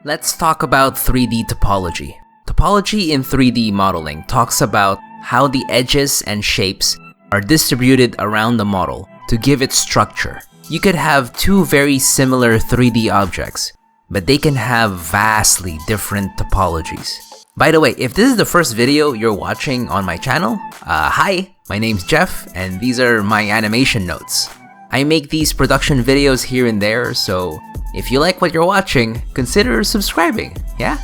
Let's talk about 3D topology. Topology in 3D modeling talks about how the edges and shapes are distributed around the model to give it structure. You could have two very similar 3D objects, but they can have vastly different topologies. By the way, if this is the first video you're watching on my channel, hi, my name's Jeff, and these are my animation notes. I make these production videos here and there, so if you like what you're watching, consider subscribing, yeah?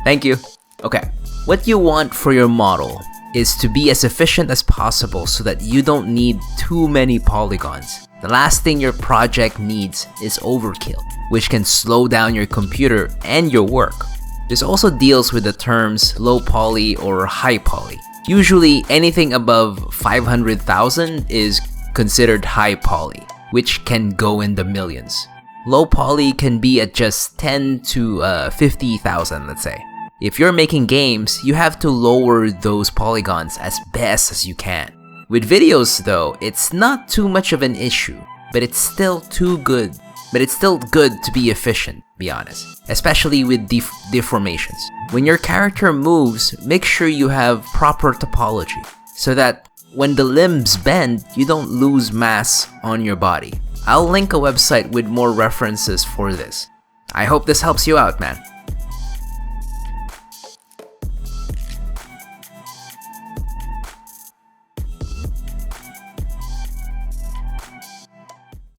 Thank you. Okay, what you want for your model is to be as efficient as possible so that you don't need too many polygons. The last thing your project needs is overkill, which can slow down your computer and your work. This also deals with the terms low poly or high poly. Usually anything above 500,000 is considered high poly, which can go in the millions. Low poly can be at just 10 to 50,000, let's say. If you're making games, you have to lower those polygons as best as you can. With videos though, it's not too much of an issue, but it's still good to be efficient, be honest. Especially with deformations. When your character moves, make sure you have proper topology, so that when the limbs bend, you don't lose mass on your body. I'll link a website with more references for this. I hope this helps you out, man.